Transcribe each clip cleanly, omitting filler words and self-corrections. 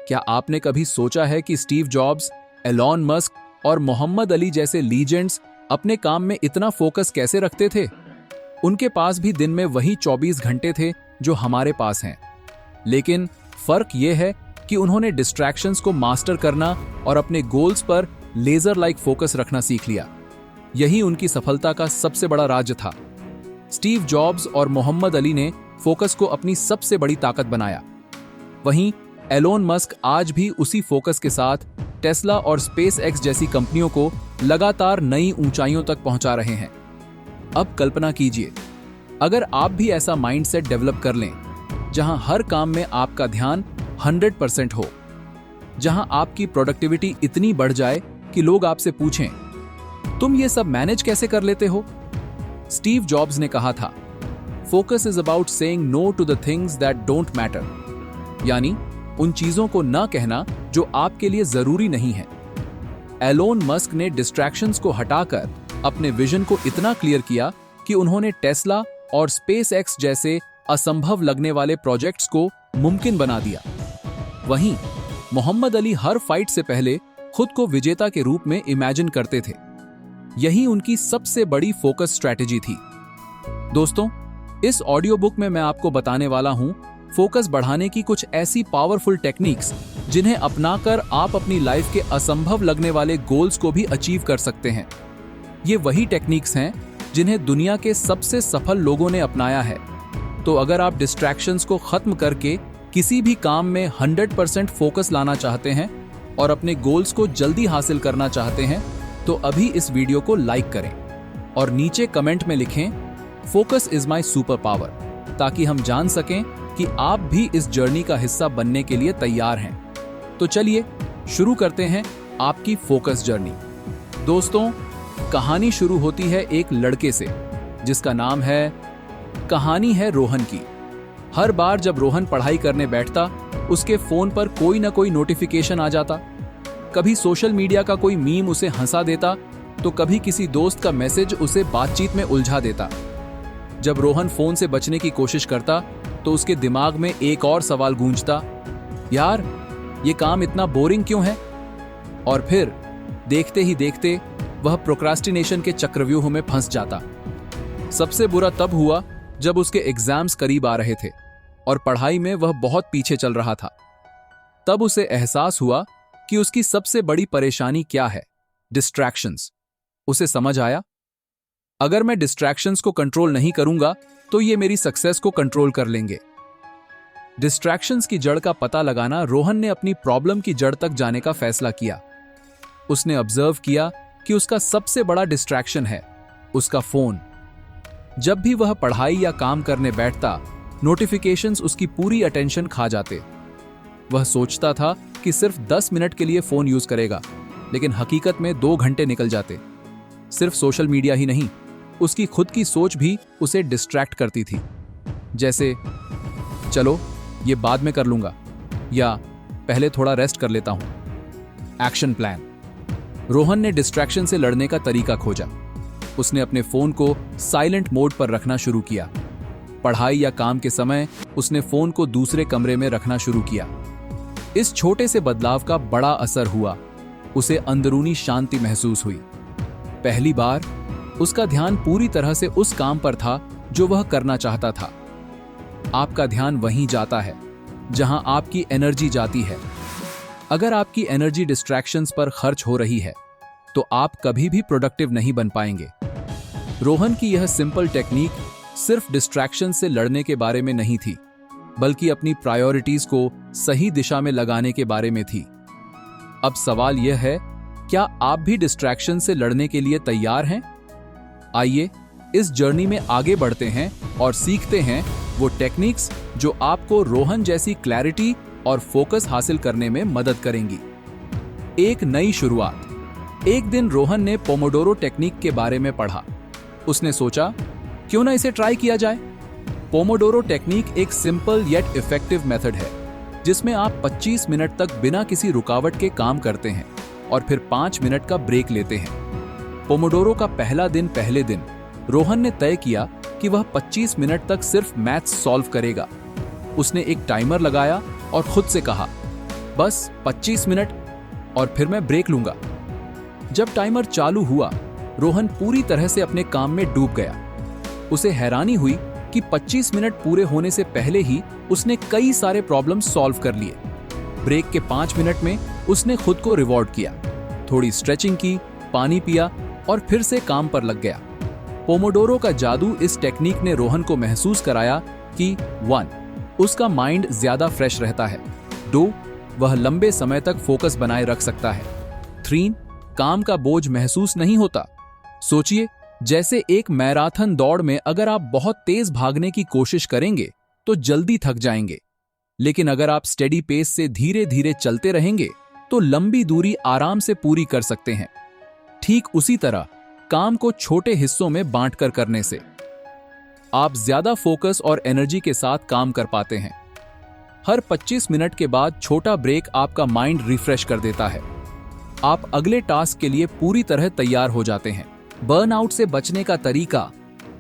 क्या आपने कभी सोचा है कि स्टीव जॉब्स, एलॉन मस्क और मोहम्मद अली जैसे लीजेंड्स अपने काम में इतना फोकस कैसे रखते थे? उनके पास भी दिन में वही 24 घंटे थे जो हमारे पास हैं। लेकिन फर्क यह है कि उन्होंने डिस्ट्रैक्शंस को मास्टर करना और अपने गोल्स पर लेजर लाइक फोकस रखना सीख लिया। यही उनकी सफलता का सबसे बड़ा राज था। स्टीव जॉब्स और मोहम्मद अली ने फोकस को अपनी सबसे बड़ी ताकत बनाया। वहीं एलोन मस्क आज भी उसी फोकस के साथ टेस्ला और स्पेस एक्स जैसी कंपनियों को लगातार नई ऊंचाइयों तक पहुंचा रहे हैं। अब कल्पना कीजिए, अगर आप भी ऐसा माइंडसेट डेवलप कर लें जहां हर काम में आपका ध्यान 100% हो, जहां आपकी प्रोडक्टिविटी इतनी बढ़ जाए कि लोग आपसे पूछें, तुम ये सब मैनेज कैसे कर लेते हो? स्टीव जॉब्स ने कहा था, focus is about saying no to the things that don't matter, यानी उन चीजों को ना कहना जो आपके लिए जरूरी नहीं है। एलोन मस्क ने डिस्ट्रैक्शंस को हटाकर अपने विजन को इतना क्लियर किया कि उन्होंने टेस्ला और स्पेस एक्स जैसे असंभव लगने वाले प्रोजेक्ट्स को मुमकिन बना दिया। वहीं मोहम्मद अली हर फाइट से पहले खुद को विजेता के रूप में इमेजिन करते थे। यही उनकी सबसे बड़ी फोकस स्ट्रैटेजी थी। दोस्तों, इस ऑडियो बुक में मैं आपको बताने वाला हूं फोकस बढ़ाने की कुछ ऐसी पावरफुल टेक्निक्स जिन्हें अपनाकर आप अपनी लाइफ के असंभव लगने वाले गोल्स को भी अचीव कर सकते हैं। ये वही टेक्निक्स हैं जिन्हें दुनिया के सबसे सफल लोगों ने अपनाया है। तो अगर आप डिस्ट्रैक्शंस को खत्म करके किसी भी काम में 100% फोकस लाना चाहते हैं और अपने गोल्स को जल्दी हासिल करना चाहते हैं, तो अभी इस वीडियो को लाइक करें और नीचे कमेंट में लिखें, focus is my super power, ताकि हम जान सकें कि आप भी इस जर्नी का हिस्सा बनने के लिए तैयार हैं। तो चलिए शुरू करते हैं आपकी फोकस जर्नी। दोस्तों, कहानी शुरू होती है एक लड़के से जिसका नाम है, कहानी है रोहन की। हर बार जब रोहन पढ़ाई करने बैठता, उसके फोन पर कोई ना कोई नोटिफिकेशन आ जाता। कभी सोशल मीडिया का कोई मीम उसे हंसा देता, तो कभी किसी दोस्त का मैसेज उसे बातचीत में उलझा देता। जब रोहन फोन से बचने की कोशिश करता, तो उसके दिमाग में एक और सवाल गूंजता, यार ये काम इतना बोरिंग क्यों है? और फिर देखते ही देखते वह प्रोक्रास्टिनेशन के चक्रव्यूह में फंस जाता। सबसे बुरा तब हुआ जब उसके एग्जाम्स करीब आ रहे थे और पढ़ाई में वह बहुत पीछे चल रहा था। तब उसे एहसास हुआ कि उसकी सबसे बड़ी परेशानी क्या है, डिस्ट्रैक्शंस। उसे समझ आया, अगर मैं डिस्ट्रैक्शंस को कंट्रोल नहीं करूंगा तो ये मेरी सक्सेस को कंट्रोल कर लेंगे। डिस्ट्रैक्शंस की जड़ का पता लगाना रोहन ने अपनी प्रॉब्लम की जड़ तक जाने का फैसला किया। उसने ऑब्जर्व किया कि उसका सबसे बड़ा डिस्ट्रैक्शन है उसका फोन। जब भी वह पढ़ाई या काम करने बैठता, नोटिफिकेशंस उसकी पूरी अटेंशन खा जाते। वह सोचता था कि सिर्फ 10 मिनट के लिए फोन यूज करेगा, लेकिन हकीकत में 2 घंटे निकल जाते। सिर्फ सोशल मीडिया ही नहीं, उसकी खुद की सोच भी उसे डिस्ट्रैक्ट करती थी। जैसे, चलो ये बाद में कर लूंगा, या पहले थोड़ा रेस्ट कर लेता हूं। Action plan. रोहन ने डिस्ट्रैक्शन से लड़ने का तरीका खोजा। उसने अपने फोन को साइलेंट मोड पर रखना शुरू किया। पढ़ाई या काम के समय उसने फोन को दूसरे कमरे में रखना शुरू किया। इस छोटे से बदलाव का बड़ा असर हुआ। उसे अंदरूनी शांति महसूस हुई। पहली बार उसका ध्यान पूरी तरह से उस काम पर था जो वह करना चाहता था। आपका ध्यान वहीं जाता है जहां आपकी एनर्जी जाती है। अगर आपकी एनर्जी डिस्ट्रैक्शंस पर खर्च हो रही है, तो आप कभी भी प्रोडक्टिव नहीं बन पाएंगे। रोहन की यह सिंपल टेक्निक सिर्फ डिस्ट्रैक्शन से लड़ने के बारे में नहीं थी, बल्कि अपनी प्रायोरिटीज को सही दिशा में लगाने के बारे में थी। अब सवाल यह है, क्या आप भी डिस्ट्रैक्शन से लड़ने के लिए तैयार हैं? आइए इस जर्नी में आगे बढ़ते हैं और सीखते हैं वो टेक्निक्स जो आपको रोहन जैसी क्लैरिटी और फोकस हासिल करने में मदद करेंगी। एक नई शुरुआत। एक दिन रोहन ने पोमोडोरो टेक्निक के बारे में पढ़ा। उसने सोचा, क्यों ना इसे ट्राई किया जाए। पोमोडोरो टेक्निक एक सिंपल येट इफेक्टिव मेथड है जिसमें आप 25 मिनट तक बिना किसी रुकावट के काम करते हैं और फिर 5 मिनट का ब्रेक लेते हैं। पोमोडोरो का पहले दिन रोहन ने तय किया कि वह 25 मिनट तक सिर्फ मैथ्स सॉल्व करेगा। उसने एक टाइमर लगाया और खुद से कहा, बस 25 मिनट और फिर मैं ब्रेक लूंगा। जब टाइमर चालू हुआ, रोहन पूरी तरह से अपने काम में डूब गया। उसे हैरानी हुई कि 25 मिनट पूरे होने से पहले ही उसने कई सारे प्रॉब्लम सॉल्व कर लिए। ब्रेक के 5 मिनट में उसने खुद को रिवॉर्ड किया, थोड़ी स्ट्रेचिंग की, पानी पिया और फिर से काम पर लग गया। पोमोडोरो का जादू इस टेक्निक ने रोहन को महसूस कराया कि 1. उसका माइंड ज्यादा फ्रेश रहता है। 2. वह लंबे समय तक फोकस बनाए रख सकता है। 3. काम का बोझ महसूस नहीं होता। सोचिए, जैसे एक मैराथन दौड़ में अगर आप बहुत तेज भागने की कोशिश करेंगे तो जल्दी थक जाएंगे, लेकिन अगर आप स्टेडी पेस से धीरे धीरे चलते रहेंगे तो लंबी दूरी आराम से पूरी कर सकते हैं। ठीक उसी तरह काम को छोटे हिस्सों में बांटकर करने से आप ज्यादा फोकस और एनर्जी के साथ काम कर पाते हैं। हर 25 मिनट के बाद छोटा ब्रेक आपका माइंड रिफ्रेश कर देता है। आप अगले टास्क के लिए पूरी तरह तैयार हो जाते हैं। बर्नआउट से बचने का तरीका,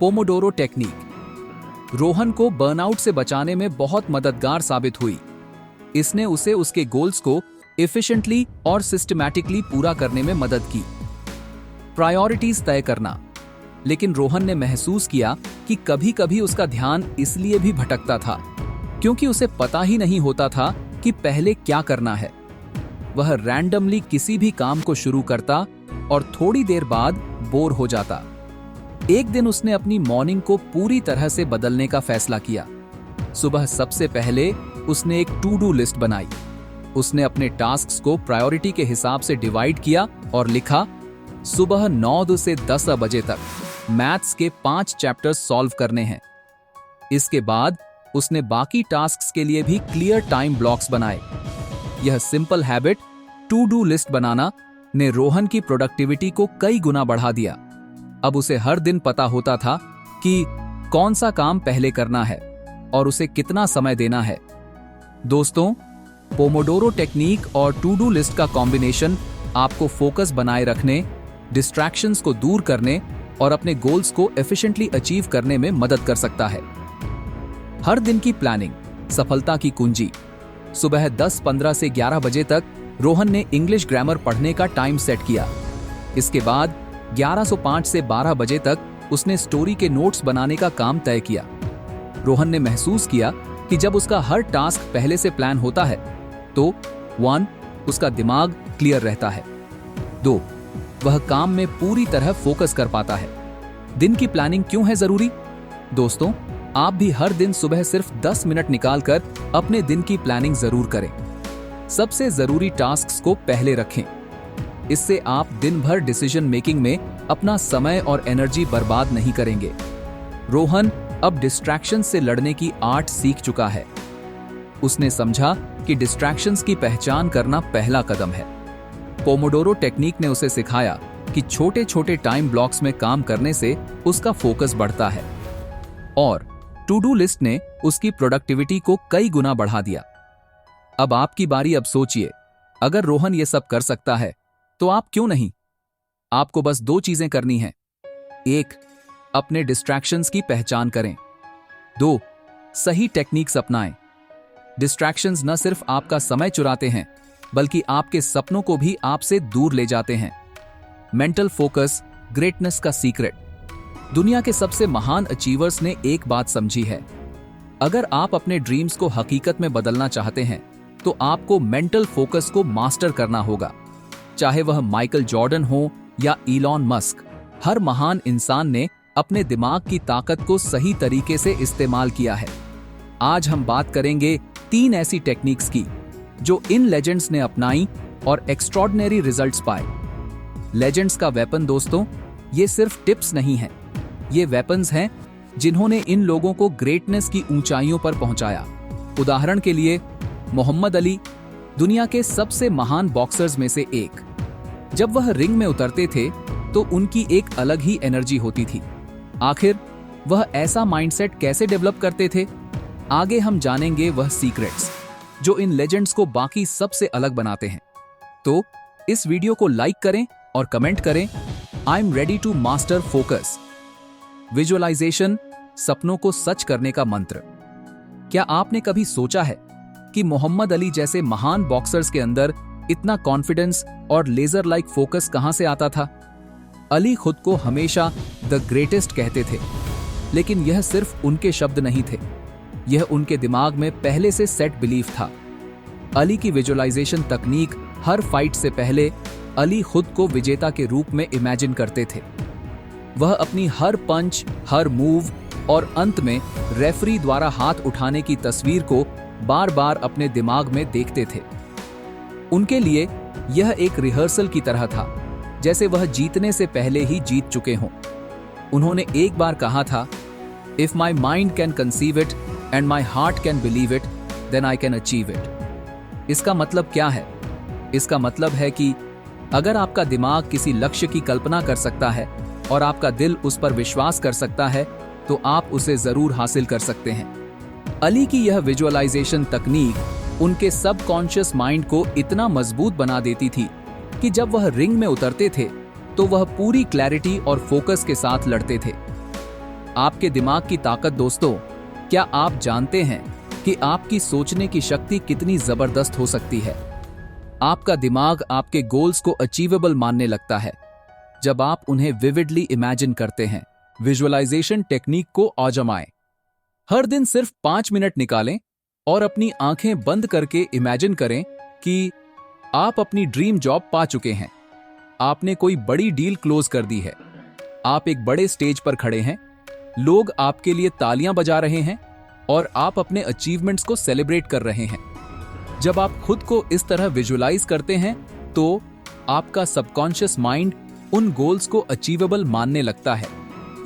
पोमोडोरो टेक्निक रोहन को बर्नआउट से बचाने में बहुत मददगार साबित हुई। इसने उसे उसके गोल्स को एफिशिएंटली और सिस्टमैटिकली पूरा करने में मदद की। प्रायोरिटीज तय करना, लेकिन रोहन ने महसूस किया कि कभी-कभी उसका ध्यान इसलिए भी भटकता था क्योंकि उसे पता ही नहीं होता था कि पहले क्या करना है। वह रैंडमली किसी भी काम को शुरू करता और थोड़ी देर बाद बोर हो जाता। एक दिन उसने अपनी मॉर्निंग को पूरी तरह से बदलने का फैसला किया। सुबह सबसे पहले उसने एक टू डू लिस्ट बनाई। उसने अपने टास्क्स को प्रायोरिटी के हिसाब से डिवाइड किया और लिखा, सुबह 9 से 10 बजे तक मैथ्स के 5 चैप्टर्स सॉल्व करने हैं। इसके बाद उसने बाकी टास्क्स के लिए भी क्लियर टाइम ब्लॉक्स बनाए। यह simple habit, to do list बनाना, ने रोहन की प्रोडक्टिविटी को कई गुना बढ़ा दिया। अब उसे हर दिन पता होता था कि कौन सा काम पहले करना है और उसे कितना समय देना है। दोस्तों, पोमोडोरो टेक्निक और टू डू लिस्ट का कॉम्बिनेशन आपको फोकस बनाए रखने, डिस्ट्रैक्शंस को दूर करने और अपने गोल्स को एफिशिएंटली अचीव करने में मदद कर सकता है। हर दिन की प्लानिंग, सफलता की कुंजी। सुबह 10:15 से 11 बजे तक रोहन ने इंग्लिश ग्रामर पढ़ने का टाइम सेट किया। इसके बाद 11:05 से 12 बजे तक उसने स्टोरी के नोट्स बनाने का काम तय किया। रोहन ने महसूस किया कि जब उसका हर टास्क पहले से प्लान होता है तो 1. उसका दिमाग क्लियर रहता है। 2. वह काम में पूरी तरह फोकस कर पाता है। दिन की प्लानिंग क्यों है जरूरी? दोस्तों, आप भी हर दिन सुबह सिर्फ 10 मिनट निकालकर अपने दिन की प्लानिंग जरूर करें। सबसे जरूरी टास्क्स को पहले रखें। इससे आप दिन भर डिसीजन मेकिंग में अपना समय और एनर्जी बर्बाद नहीं करेंगे। रोहन अब डिस्ट्रैक्शन से लड़ने की आर्ट सीख चुका है। उसने समझा कि डिस्ट्रैक्शंस की पहचान करना पहला कदम है। पोमोडोरो टेक्निक ने उसे सिखाया कि छोटे छोटे टाइम ब्लॉक्स में काम करने से उसका फोकस बढ़ता है और टू डू लिस्ट ने उसकी प्रोडक्टिविटी को कई गुना बढ़ा दिया। अब आपकी बारी। अब सोचिए, अगर रोहन ये सब कर सकता है तो आप क्यों नहीं? आपको बस 2 चीजें करनी हैं। 1. अपने डिस्ट्रैक्शंस की पहचान करें। 2. सही टेक्निक्स अपनाएं। डिस्ट्रैक्शंस न सिर्फ आपका समय चुराते हैं बल्कि आपके सपनों को भी आपसे दूर ले जाते हैं। मेंटल फोकस, ग्रेटनेस का सीक्रेट। दुनिया के सबसे महान अचीवर्स ने एक बात समझी है, अगर आप अपने ड्रीम्स को हकीकत में बदलना चाहते हैं तो आपको मेंटल फोकस को मास्टर करना होगा। चाहे वह माइकल जॉर्डन हो या इलॉन मस्क, हर महान इंसान ने अपने दिमाग की ताकत को सही तरीके से इस्तेमाल किया है। आज हम बात करेंगे 3 ऐसी टेक्निक्स की जो इन लेजेंड्स ने अपनाई और एक्स्ट्रॉर्डिनरी रिजल्ट्स पाए। लेजेंड्स का वेपन दोस्तों, ये सिर्फ टिप्स नहीं है, ये वेपन्स हैं जिन्होंने इन लोगों को ग्रेटनेस की ऊंचाइयों पर पहुंचाया। उदाहरण के लिए मोहम्मद अली, दुनिया के सबसे महान बॉक्सर्स में से एक। जब वह रिंग में उतरते थे तो उनकी एक अलग ही एनर्जी होती थी। आखिर वह ऐसा माइंडसेट कैसे डेवलप करते थे? आगे हम जानेंगे वह सीक्रेट्स जो इन लेजेंड्स को बाकी सबसे अलग बनाते हैं। तो इस वीडियो को लाइक करें और कमेंट करें, I am ready to master focus. Visualisation, सपनों को सच करने का मंत्र। क्या आपने कभी सोचा है कि मोहम्मद अली जैसे महान बॉक्सर्स के अंदर इतना कॉन्फिडेंस और लेजर लाइक फोकस कहां से आता था। अली खुद को हमेशा द ग्रेटेस्ट कहते थे, लेकिन यह सिर्फ उनके शब्द नहीं थे, यह उनके दिमाग में पहले से सेट बिलीफ था। अली की विजुअलाइजेशन तकनीक, हर फाइट से पहले अली खुद को विजेता के रूप में इमेजिन करते थे। वह अपनी हर पंच, हर मूव और अंत में रेफरी द्वारा हाथ उठाने की तस्वीर को बार बार अपने दिमाग में देखते थे। उनके लिए यह एक रिहर्सल की तरह था, जैसे वह जीतने से पहले ही जीत चुके हों। उन्होंने एक बार कहा था, if my mind can conceive it and my heart can believe it, then I can achieve it. इसका मतलब क्या है? इसका मतलब है कि अगर आपका दिमाग किसी लक्ष्य की कल्पना कर सकता है और आपका दिल उस पर विश्वास कर सकता है, तो आप उसे जरूर हासिल कर सकते हैं। अली की यह विजुअलाइजेशन तकनीक उनके सबकॉन्शियस माइंड को इतना मजबूत बना देती थी कि जब वह रिंग में उतरते थे तो वह पूरी क्लैरिटी और फोकस के साथ लड़ते थे। आपके दिमाग की ताकत दोस्तों, क्या आप जानते हैं कि आपकी सोचने की शक्ति कितनी जबरदस्त हो सकती है? आपका दिमाग आपके गोल्स को अचीवेबल मानने लगता है जब आप उन्हें विविडली इमेजिन करते हैं। विजुअलाइजेशन टेक्निक को आजमाएं। हर दिन सिर्फ 5 मिनट निकालें और अपनी आंखें बंद करके इमेजिन करें कि आप अपनी ड्रीम जॉब पा चुके हैं। आपने कोई बड़ी डील क्लोज कर दी है। आप एक बड़े स्टेज पर खड़े हैं, लोग आपके लिए तालियां बजा रहे हैं और आप अपने अचीवमेंट्स को सेलिब्रेट कर रहे हैं। जब आप खुद को इस तरह विजुअलाइज करते हैं तो आपका सबकॉन्शियस माइंड उन गोल्स को अचीवेबल मानने लगता है।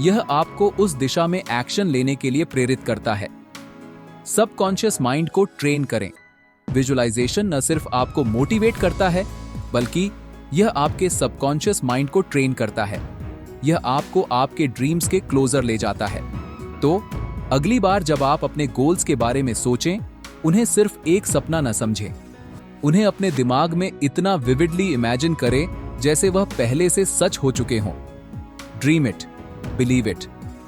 यह आपको उस दिशा में एक्शन लेने के लिए प्रेरित करता है। सबकॉन्शियस माइंड को ट्रेन करें। विजुअलाइजेशन न सिर्फ आपको मोटिवेट करता है, बल्कि यह आपके सबकॉन्शियस माइंड को ट्रेन करता है। यह आपको आपके ड्रीम्स के क्लोजर ले जाता है। तो अगली बार जब आप अपने गोल्स के बारे में सोचें, उन्हें सिर्फ एक सपना न समझें। उन्हें अपने दिमाग में इतना विविडली इमेजिन करें जैसे वह पहले से सच हो चुके हों। Dream it, believe it,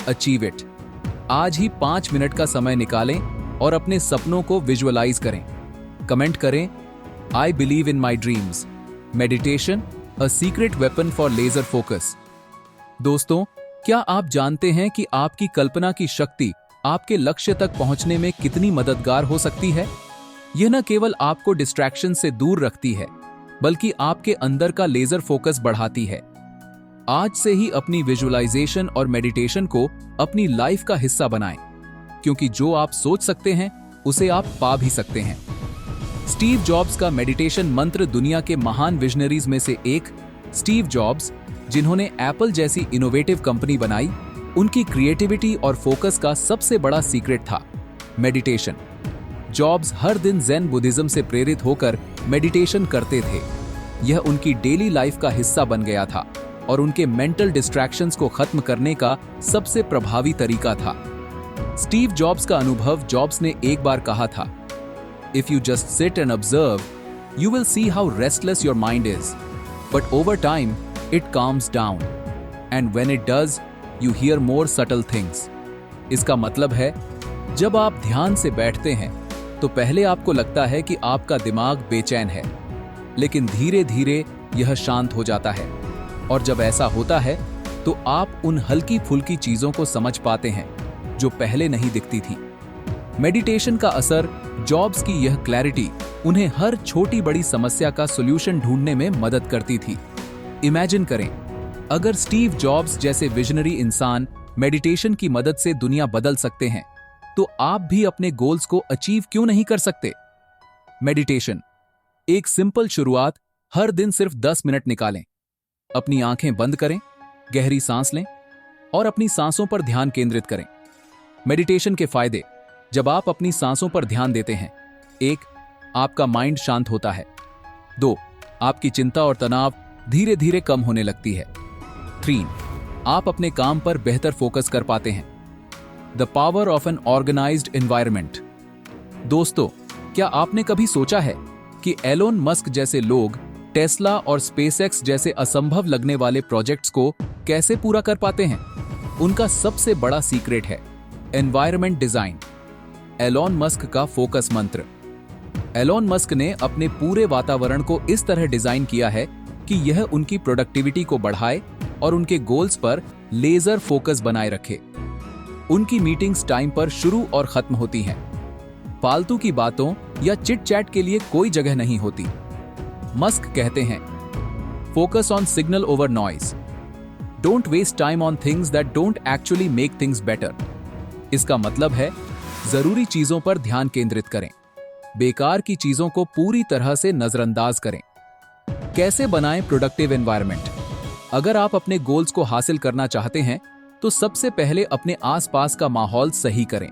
achieve it. आज ही 5 मिनट का समय निकालें और अपने सपनों को विजुअलाइज करें। कमेंट करें, I believe in my dreams. Meditation, a secret weapon for laser focus. दोस्तों, क्या आप जानते हैं कि आपकी कल्पना की शक्ति आपके लक्ष्य तक पहुंचने में कितनी मददगार हो सकती है? यह न केवल आपको डिस्ट्रैक्शन से दूर रखती है, बल्कि आपके अंदर का लेजर फोकस बढ़ाती है। आज से ही अपनी विजुअलाइजेशन और मेडिटेशन को अपनी लाइफ का हिस्सा बनाएं, क्योंकि जो आप सोच सकते हैं उसे आप पा भी सकते हैं। स्टीव जॉब्स का मेडिटेशन मंत्र दुनिया के महान विजनरीज में से एक, स्टीव जॉब्स, जिन्होंने एप्पल जैसी इनोवेटिव कंपनी बनाई, उनकी क्रिएटिविटी और फोकस का सबसे बड़ा सीक्रेट था मेडिटेशन। जॉब्स हर दिन ज़ेन बुद्धिज्म से प्रेरित होकर मेडिटेशन करते थे। यह उनकी डेली लाइफ का हिस्सा बन गया था और उनके मेंटल डिस्ट्रैक्शंस को खत्म करने का सबसे प्रभावी तरीका था। स्टीव जॉब्स का अनुभव, जॉब्स ने एक बार कहा था, if you just sit and observe, you will see how restless your mind is, but over time it calms down, and when it does, you hear more subtle things. इसका मतलब है, जब आप ध्यान से बैठते हैं तो पहले आपको लगता है कि आपका दिमाग बेचैन है, लेकिन धीरे धीरे यह शांत हो जाता है। और जब ऐसा होता है तो आप उन हल्की फुल्की चीजों को समझ पाते हैं जो पहले नहीं दिखती थी। मेडिटेशन का असर, जॉब्स की यह क्लैरिटी उन्हें हर छोटी बड़ी समस्या का सॉल्यूशन ढूंढने में मदद करती थी। इमेजिन करें, अगर स्टीव जॉब्स जैसे विजनरी इंसान मेडिटेशन की मदद से दुनिया बदल सकते हैं, तो आप भी अपने गोल्स को अचीव क्यों नहीं कर सकते? मेडिटेशन, एक सिंपल शुरुआत, हर दिन सिर्फ 10 मिनट निकालें। अपनी आंखें बंद करें, गहरी सांस लें और अपनी सांसों पर ध्यान केंद्रित करें। मेडिटेशन के फायदे, जब आप अपनी सांसों पर ध्यान देते हैं, 1, आपका माइंड शांत होता है। 2, आपकी चिंता और तनाव धीरे धीरे कम होने लगती है। 3, आप अपने काम पर बेहतर फोकस कर पाते हैं। The power of an organised environment. दोस्तों, क्या आपने कभी सोचा है कि एलोन मस्क जैसे लोग टेस्ला और स्पेसएक्स जैसे असंभव लगने वाले प्रोजेक्ट्स को कैसे पूरा कर पाते हैं? उनका सबसे बड़ा सीक्रेट है एनवायरनमेंट डिजाइन। एलोन मस्क का फोकस मंत्र, एलोन मस्क ने अपने पूरे वातावरण को इस तरह डिजाइन किया है कि यह उनकी प्रोडक्टिविटी को बढ़ाए और उनके गोल्स पर लेजर फोकस बनाए रखे। उनकी मीटिंग्स टाइम पर शुरू और खत्म होती हैं। फालतू की बातों या चिट चैट के लिए कोई जगह नहीं होती। मस्क कहते हैं, focus on signal over noise, don't waste time on things that don't actually make things better. इसका मतलब है जरूरी चीजों पर ध्यान केंद्रित करें, बेकार की चीजों को पूरी तरह से नजरअंदाज करें। कैसे बनाएं प्रोडक्टिव एनवायरनमेंट? अगर आप अपने गोल्स को हासिल करना चाहते हैं तो सबसे पहले अपने आसपास का माहौल सही करें।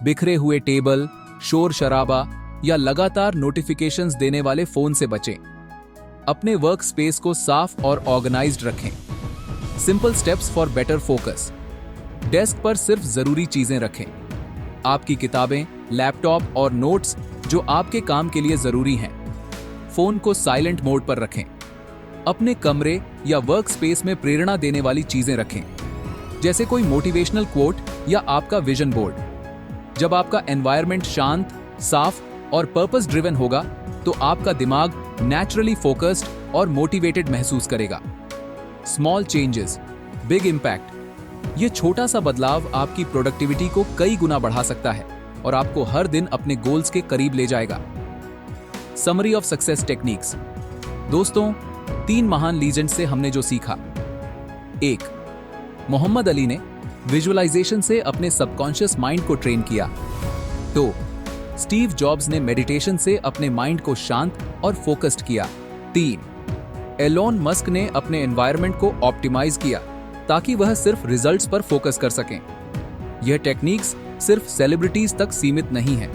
बिखरे हुए टेबल, शोर शराबा या लगातार नोटिफिकेशंस देने वाले फोन से बचें। अपने वर्क स्पेस को साफ और ऑर्गेनाइज्ड रखें। Simple steps for better focus. Desk पर सिर्फ जरूरी चीजें रखें। आपकी किताबें, लैपटॉप और नोट्स जो आपके काम के लिए जरूरी हैं। फोन को साइलेंट मोड पर रखें। अपने कमरे या वर्क स्पेस में प्रेरणा देने वाली चीजें रखें, जैसे कोई मोटिवेशनल कोट या आपका विजन बोर्ड। जब आपका एनवायरनमेंट शांत, साफ और पर्पस ड्रिवन होगा तो आपका दिमाग नेचुरली फोकस्ड और मोटिवेटेड महसूस करेगा। Small changes, big impact. ये छोटा सा बदलाव आपकी प्रोडक्टिविटी को कई गुना बढ़ा सकता है और आपको हर दिन अपने गोल्स के करीब ले जाएगा। Summary of success techniques. दोस्तों, 3 महान लीजेंड से हमने जो सीखा। 1. मोहम्मद अली ने विजुअलाइजेशन से अपने सबकॉन्शियस माइंड को ट्रेन किया। 2. स्टीव जॉब्स ने मेडिटेशन से अपने माइंड को शांत और फोकस्ड किया। 3. एलोन मस्क ने अपने एनवायरनमेंट को ऑप्टिमाइज किया ताकि वह सिर्फ रिजल्ट्स पर फोकस कर सकें। यह टेक्निक्स सिर्फ सेलिब्रिटीज तक सीमित नहीं है।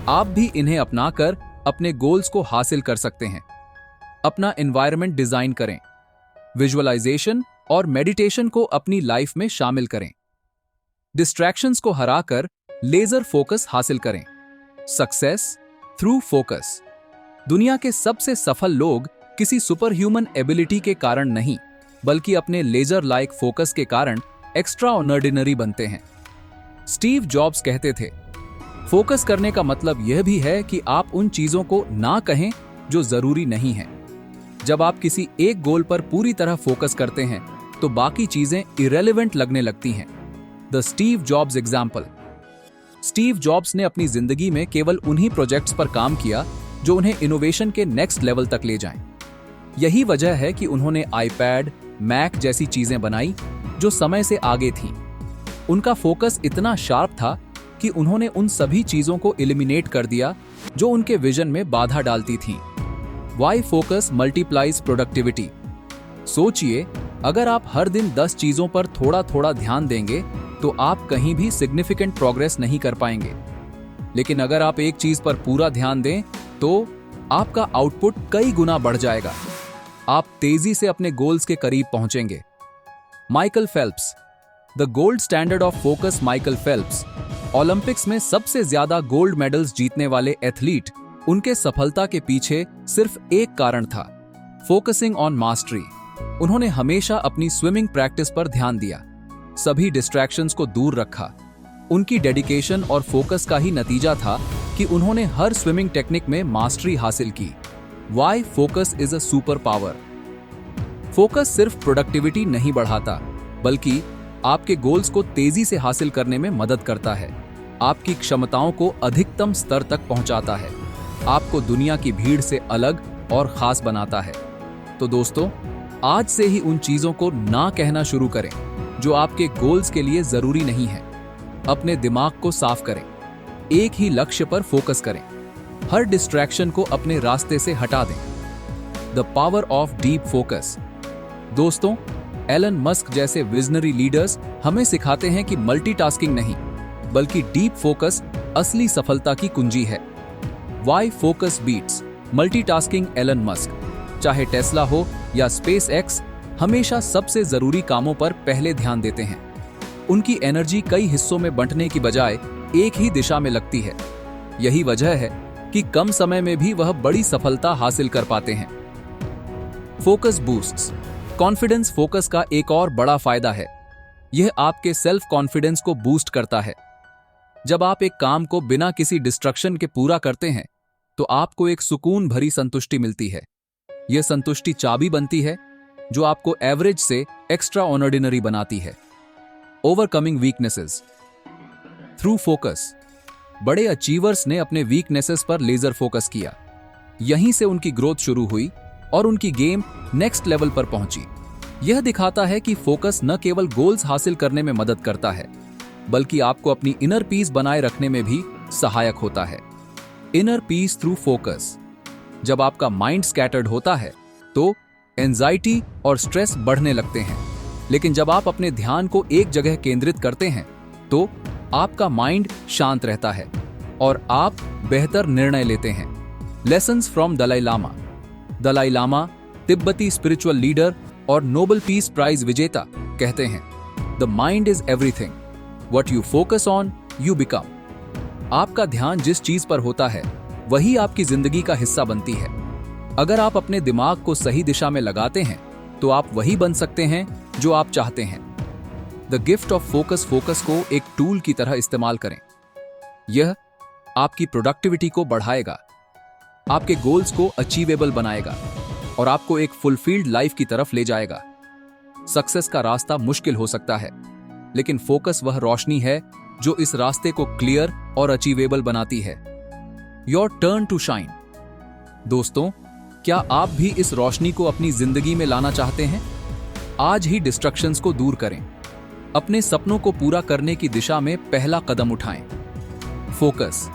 आप भी इन्हें अपनाकर अपने गोल्स को हासिल कर सकते हैं। अपना एनवायरनमेंट डिजाइन करें, विजुअलाइजेशन और मेडिटेशन को अपनी लाइफ में शामिल करें। डिस्ट्रैक्शंस को हराकर लेजर फोकस हासिल करें। Success through focus. दुनिया के सबसे सफल लोग किसी सुपर ह्यूमन एबिलिटी के कारण नहीं, बल्कि अपने लेजर लाइक फोकस के कारण एक्स्ट्रा ऑर्डिनरी बनते हैं। स्टीव जॉब्स कहते थे, फोकस करने का मतलब यह भी है कि आप उन चीजों को ना कहें जो जरूरी नहीं है। जब आप किसी एक गोल पर पूरी तरह फोकस करते हैं तो बाकी चीजें इरेलेवेंट लगने लगती हैं। The Steve jobs example. Steve jobs ने अपनी जिंदगी में केवल उन्हीं प्रोजेक्ट्स पर काम किया जो उन्हें इनोवेशन के नेक्स्ट लेवल तक ले जाएं। यही वजह है कि उन्होंने आईपैड, मैक जैसी चीजें बनाई जो समय से आगे थीं। उनका फोकस इतना शार्प था कि उन्होंने उन सभी चीजों को एलिमिनेट कर दिया जो उनके विजन में बाधा डालती थीं। Why focus multiplies productivity. सोचिए, अगर आप हर दिन 10 चीजों पर थोड़ा थोड़ा ध्यान देंगे तो आप कहीं भी सिग्निफिकेंट प्रोग्रेस नहीं कर पाएंगे। लेकिन अगर आप एक चीज पर पूरा ध्यान दें तो आपका आउटपुट कई गुना बढ़ जाएगा। आप तेजी से अपने गोल्स के करीब पहुंचेंगे। Michael Phelps, the gold standard of focus. Michael Phelps Olympics में सबसे ज्यादा गोल्ड मेडल्स जीतने वाले एथलीट। उनके सफलता के पीछे सिर्फ एक कारण था, फोकसिंग ऑन मास्टरी। उन्होंने हमेशा अपनी स्विमिंग प्रैक्टिस पर ध्यान दिया, सभी डिस्ट्रैक्शंस को दूर रखा। उनकी डेडिकेशन और फोकस का ही नतीजा था कि उन्होंने हर स्विमिंग टेक्निक में मास्टरी हासिल की। Why focus is a super power. Focus सिर्फ प्रोडक्टिविटी नहीं बढ़ाता, बल्कि आपके गोल्स को तेजी से हासिल करने में मदद करता है, आपकी क्षमताओं को अधिकतम स्तर तक पहुंचाता है, आपको दुनिया की भीड़ से अलग और खास बनाता है। तो दोस्तों, आज से ही उन चीजों को ना कहना शुरू करें जो आपके गोल्स के लिए जरूरी नहीं है। अपने दिमाग को साफ करें, एक ही लक्ष्य पर फोकस करें, हर डिस्ट्रैक्शन को अपने रास्ते से हटा दें। The power of deep focus. दोस्तों, एलन मस्क जैसे विजनरी लीडर्स हमें सिखाते हैं कि मल्टीटास्किंग नहीं, बल्कि डीप फोकस असली सफलता की कुंजी है। Why focus beats multitasking. Elon Musk, चाहे टेस्ला हो या स्पेस एक्स, हमेशा सबसे जरूरी कामों पर पहले ध्यान देते हैं। उनकी एनर्जी कई हिस्सों में बंटने की बजाय एक ही दिशा में लगती है। यही वजह है कि कम समय में भी वह बड़ी सफलता हासिल कर पाते हैं। Focus boosts. कॉन्फिडेंस फोकस का एक और बड़ा फायदा है। यह आपके सेल्फ कॉन्फिडेंस को बूस्ट करता है। जब आप एक काम को बिना किसी डिस्ट्रक्शन के पूरा करते हैं तो आपको एक सुकून भरी संतुष्टि मिलती है। यह संतुष्टि चाबी बनती है जो आपको एवरेज से एक्स्ट्रा ऑर्डिनरी बनाती है। Overcoming weaknesses through focus. बड़े अचीवर्स ने अपने वीकनेसेस पर लेजर फोकस किया। यहीं से उनकी ग्रोथ शुरू हुई और उनकी गेम नेक्स्ट लेवल पर पहुंची। यह दिखाता है कि फोकस न केवल गोल्स हासिल करने में मदद करता है, बल्कि आपको अपनी इनर पीस बनाए रखने में भी सहायक होता है। Inner peace through focus. जब आपका माइंड स्कैटर्ड होता है तो एंजाइटी और स्ट्रेस बढ़ने लगते हैं, लेकिन जब आप अपने ध्यान को एक जगह केंद्रित करते हैं तो आपका माइंड शांत रहता है और आप बेहतर निर्णय लेते हैं। Lessons from Dalai Lama. Dalai Lama तिब्बती स्पिरिचुअल लीडर और नोबेल पीस प्राइज विजेता कहते हैं, the mind is everything, what you focus on you become. आपका ध्यान जिस चीज पर होता है वही आपकी जिंदगी का हिस्सा बनती है। अगर आप अपने दिमाग को सही दिशा में लगाते हैं तो आप वही बन सकते हैं जो आप चाहते हैं। The gift of focus. Focus को एक टूल की तरह इस्तेमाल करें। यह आपकी प्रोडक्टिविटी को बढ़ाएगा, आपके गोल्स को अचीवेबल बनाएगा और आपको एक फुलफिल्ड लाइफ की तरफ ले जाएगा। सक्सेस का रास्ता मुश्किल हो सकता है, लेकिन फोकस वह रोशनी है जो इस रास्ते को क्लियर और अचीवेबल बनाती है। Your turn to shine. दोस्तों, क्या आप भी इस रोशनी को अपनी जिंदगी में लाना चाहते हैं? आज ही डिस्ट्रैक्शंस को दूर करें। अपने सपनों को पूरा करने की दिशा में पहला कदम उठाएं। Focus.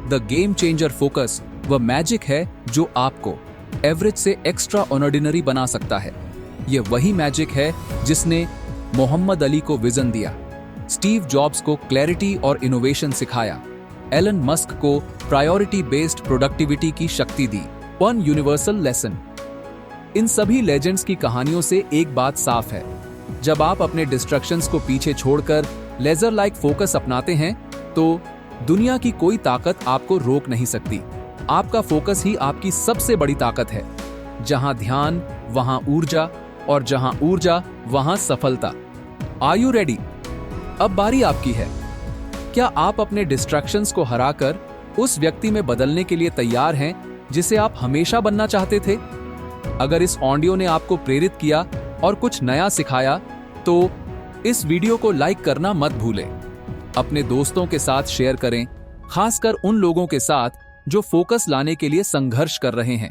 The game changer. Focus वह मैजिक है जो आपको एवरेज से एक्स्ट्रा ऑर्डिनरी बना सकता है। यह वही मैजिक है जिसने मोहम्मद अली को विजन दिया, स्टीव जॉब्स को क्लैरिटी और इनोवेशन सिखाया, एलन मस्क को प्रायोरिटी बेस्ड प्रोडक्टिविटी की शक्ति दी। One universal lesson. इन सभी लेजेंड्स की कहानियों से एक बात साफ है, जब आप अपने डिस्ट्रैक्शंस को पीछे छोड़कर लेजर लाइक फोकस अपनाते हैं तो दुनिया की कोई ताकत आपको रोक नहीं सकती। आपका फोकस ही आपकी सबसे बड़ी ताकत है। जहां ध्यान वहां ऊर्जा, और जहां ऊर्जा वहां सफलता। Are you ready? अब बारी आपकी है। क्या आप अपने डिस्ट्रैक्शंस को हराकर उस व्यक्ति में बदलने के लिए तैयार हैं जिसे आप हमेशा बनना चाहते थे? अगर इस ऑडियो ने आपको प्रेरित किया और कुछ नया सिखाया तो इस वीडियो को लाइक करना मत भूलें। अपने दोस्तों के साथ शेयर करें, खासकर उन लोगों के साथ जो फोकस लाने के लिए संघर्ष कर रहे हैं।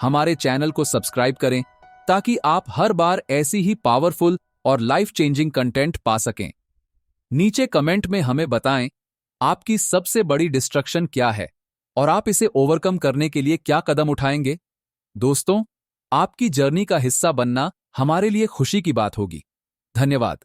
हमारे चैनल को सब्सक्राइब करें ताकि आप हर बार ऐसी ही पावरफुल और लाइफ चेंजिंग कंटेंट पा सकें। नीचे कमेंट में हमें बताएं आपकी सबसे बड़ी डिस्ट्रैक्शन क्या है और आप इसे ओवरकम करने के लिए क्या कदम उठाएंगे। दोस्तों, आपकी जर्नी का हिस्सा बनना हमारे लिए खुशी की बात होगी। धन्यवाद।